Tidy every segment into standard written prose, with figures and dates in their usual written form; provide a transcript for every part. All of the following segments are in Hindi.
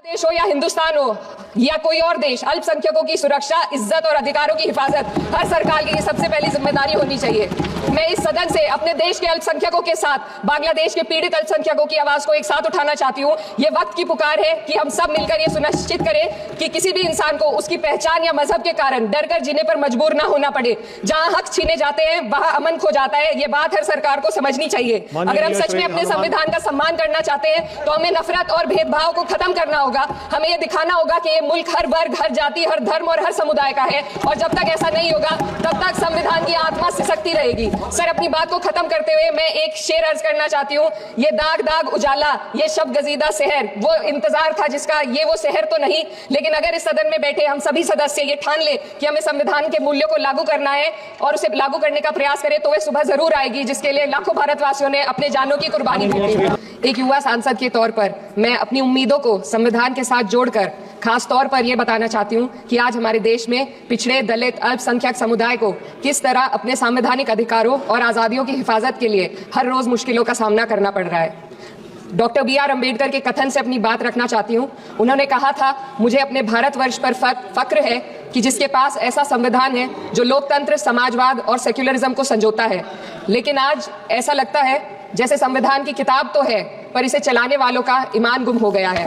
देश हो या हिंदुस्तान हो या कोई और देश, अल्पसंख्यकों की सुरक्षा, इज्जत और अधिकारों की हिफाजत हर सरकार की सबसे पहली जिम्मेदारी होनी चाहिए। मैं इस सदन से अपने देश के अल्पसंख्यकों के साथ बांग्लादेश के पीड़ित अल्पसंख्यकों की आवाज को एक साथ उठाना चाहती हूँ। ये वक्त की पुकार है कि हम सब मिलकर ये सुनिश्चित करें कि किसी भी इंसान को उसकी पहचान या मजहब के कारण डर कर जीने पर मजबूर ना होना पड़े। जहाँ हक छीने जाते हैं वहाँ अमन खो जाता है। ये बात हर सरकार को समझनी चाहिए। अगर हम सच में अपने संविधान का सम्मान करना चाहते हैं तो हमें नफरत और भेदभाव को खत्म करना होगा। हमें ये दिखाना होगा कि ये मुल्क हर वर्ग, हर जाति, हर धर्म और हर समुदाय का है, और जब तक ऐसा नहीं होगा तब तक संविधान की आत्मा सिसकती रहेगी। सर, अपनी बात को खत्म करते हुए मैं एक शेर अर्ज करना चाहती हूँ। ये दाग दाग उजाला, ये शब गजीदा शहर, वो इंतजार था जिसका, ये वो शहर तो नहीं। लेकिन अगर इस सदन में बैठे हम सभी सदस्य ये ठान ले कि हमें संविधान के मूल्यों को लागू करना है और उसे लागू करने का प्रयास करें, तो वह सुबह जरूर आएगी जिसके लिए लाखों भारतवासियों ने अपने जानों की कुर्बानी दी थी। एक युवा सांसद के तौर पर मैं अपनी उम्मीदों को संविधान के साथ जोड़कर खास तौर पर यह बताना चाहती हूं कि आज हमारे देश में पिछड़े, दलित, अल्पसंख्यक समुदाय को किस तरह अपने संवैधानिक अधिकारों और आजादियों की हिफाजत के लिए हर रोज मुश्किलों का सामना करना पड़ रहा है। Doctor B.R. अम्बेडकर के कथन से अपनी बात रखना चाहती हूं। उन्होंने कहा था, मुझे अपने भारतवर्ष पर फक्र है कि जिसके पास ऐसा संविधान है जो लोकतंत्र, समाजवाद और सेक्युलरिज्म को संजोता है। लेकिन आज ऐसा लगता है जैसे संविधान की किताब तो है पर इसे चलाने वालों का ईमान गुम हो गया है।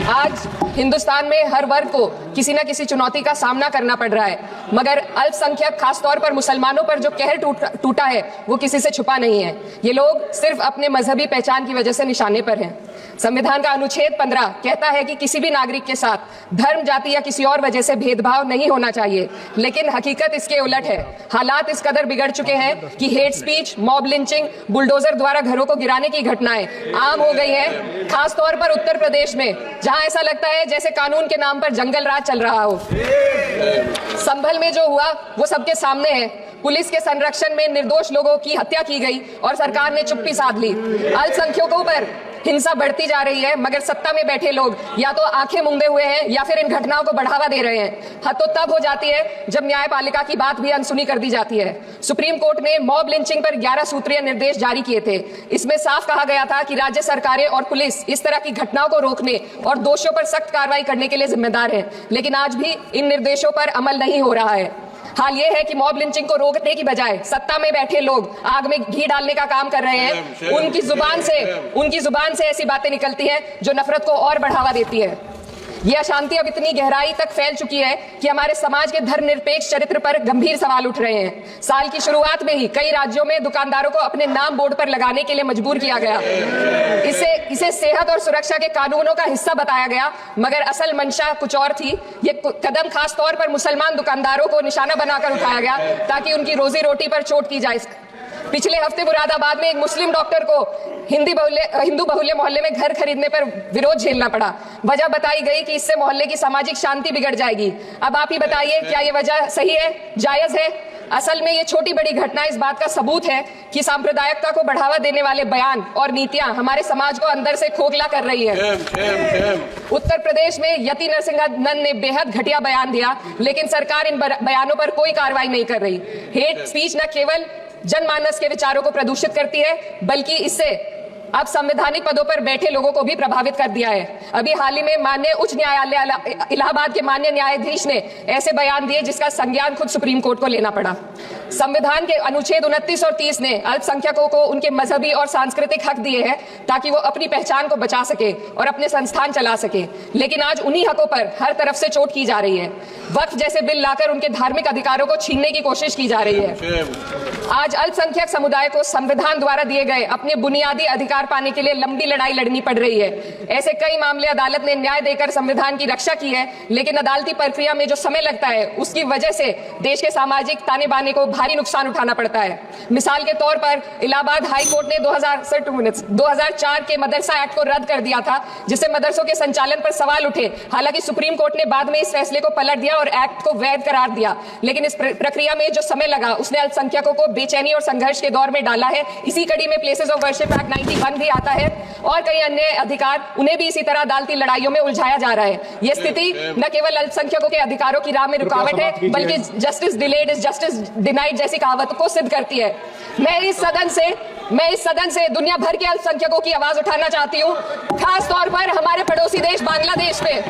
आज हिंदुस्तान में हर वर्ग को किसी न किसी चुनौती का सामना करना पड़ रहा है, मगर अल्पसंख्यक, खासतौर पर मुसलमानों पर जो कहर टूटा है वो किसी से छुपा नहीं है। ये लोग सिर्फ अपने मजहबी पहचान की वजह से निशाने पर हैं। संविधान का अनुच्छेद 15 कहता है कि किसी भी नागरिक के साथ धर्म, जाति या किसी और वजह से भेदभाव नहीं होना चाहिए, लेकिन हकीकत इसके उलट है। हालात इस कदर बिगड़ चुके हैं कि hate speech, mob lynching, bulldozer द्वारा घरों को गिराने की घटनाएं आम हो गई हैं। खासतौर पर उत्तर प्रदेश में, जहां ऐसा लगता है जैसे कानून के नाम पर जंगल राज चल रहा हो। संभल में जो हुआ वो सबके सामने है। पुलिस के संरक्षण में निर्दोष लोगों की हत्या की गई और सरकार ने चुप्पी साध ली। अल्पसंख्यकों पर हिंसा बढ़ती जा रही है, मगर सत्ता में बैठे लोग या तो आंखें मूंदे हुए हैं या फिर इन घटनाओं को बढ़ावा दे रहे हैं। हद तो तब हो जाती है जब न्यायपालिका की बात भी अनसुनी कर दी जाती है। सुप्रीम कोर्ट ने मॉब लिंचिंग पर 11 सूत्रीय निर्देश जारी किए थे। इसमें साफ कहा गया था कि राज्य सरकारें और पुलिस इस तरह की घटनाओं को रोकने और दोषियों पर सख्त कार्रवाई करने के लिए जिम्मेदार है, लेकिन आज भी इन निर्देशों पर अमल नहीं हो रहा है। हाल ये है कि मॉब लिंचिंग को रोकने की बजाय सत्ता में बैठे लोग आग में घी डालने का काम कर रहे हैं। उनकी जुबान से ऐसी बातें निकलती हैं जो नफरत को और बढ़ावा देती है। यह अशांति अब इतनी गहराई तक फैल चुकी है कि हमारे समाज के धर्मनिरपेक्ष चरित्र पर गंभीर सवाल उठ रहे हैं। साल की शुरुआत में ही कई राज्यों में दुकानदारों को अपने नाम बोर्ड पर लगाने के लिए मजबूर किया गया। इसे सेहत और सुरक्षा के कानूनों का हिस्सा बताया गया, मगर असल मंशा कुछ और थी। ये कदम खास तौर पर मुसलमान दुकानदारों को निशाना बनाकर उठाया गया ताकि उनकी रोजी रोटी पर चोट की जाए। पिछले हफ्ते मुरादाबाद में एक मुस्लिम डॉक्टर को हिंदू बहुल्य मोहल्ले में घर खरीदने पर विरोध झेलना पड़ा। वजह बताई गई कि इससे मोहल्ले की सामाजिक शांति बिगड़ जाएगी। अब आप ही बताइए, क्या ये वजह सही है, जायज है? असल में ये छोटी बड़ी घटना इस बात का सबूत है कि सांप्रदायिकता को बढ़ावा देने वाले बयान और नीतियां हमारे समाज को अंदर से खोखला कर रही है। उत्तर प्रदेश में यति नरसिंहन ने बेहद घटिया बयान दिया, लेकिन सरकार इन बयानों पर कोई कार्रवाई नहीं कर रही। हेट स्पीच न केवल जनमानस के विचारों को प्रदूषित करती है, बल्कि इससे अब संवैधानिक पदों पर बैठे लोगों को भी प्रभावित कर दिया है। अभी हाल ही में माननीय उच्च न्यायालय इलाहाबाद के माननीय न्यायाधीश ने ऐसे बयान दिए जिसका संज्ञान खुद सुप्रीम कोर्ट को लेना पड़ा। संविधान के अनुच्छेद 29 और 30 ने अल्पसंख्यकों को उनके मजहबी और सांस्कृतिक हक दिए हैं ताकि वो अपनी पहचान को बचा सके और अपने संस्थान चला सके, लेकिन आज उन्हीं हकों पर हर तरफ से चोट की जा रही है। वक्फ जैसे बिल लाकर उनके धार्मिक अधिकारों को छीनने की कोशिश की जा रही है। आज अल्पसंख्यक समुदाय को संविधान द्वारा दिए गए अपने बुनियादी अधिकार पाने के लिए लंबी लड़ाई लड़नी पड़ रही है। ऐसे कई मामले अदालत ने न्याय देकर संविधान की रक्षा की है, लेकिन अदालती प्रक्रिया में जो समय लगता है उसकी वजह से देश के सामाजिक ताने बाने को भारी नुकसान उठाना पड़ता है। मिसाल के तौर पर इलाहाबाद हाई कोर्ट ने 2004 के मदरसा एक्ट को रद्द कर दिया था, जिससे मदरसों के संचालन पर सवाल उठे। हालांकि सुप्रीम कोर्ट ने बाद में इस फैसले को पलट दिया और एक्ट को वैध करार दिया, लेकिन इस प्रक्रिया में जो समय लगा उसने अल्पसंख्यकों को बेचैनी और संघर्ष के दौर में डाला है। इसी कड़ी में प्लेसेस ऑफ वर्शिप एक्ट 91 भी आता है और कई अन्य अधिकार, उन्हें भी इसी तरह अदालती लड़ाइयों में उलझाया जा रहा है। यह स्थिति न केवल अल्पसंख्यकों के अधिकारों की राह में रुकावट है, बल्कि justice delayed is justice denied जैसी कहावत को सिद्ध करती है। मैं इस सदन से मैं इस सदन से दुनिया भर के अल्पसंख्यकों की आवाज उठाना चाहती हूँ, खास तौर पर हमारे पड़ोसी देश बांग्लादेश में,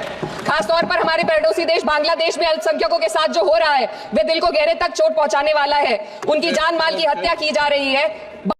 खासतौर पर हमारे पड़ोसी देश बांग्लादेश में अल्पसंख्यकों के साथ जो हो रहा है वह दिल को गहरे तक चोट पहुंचाने वाला है। उनकी जान माल की हत्या की जा रही है।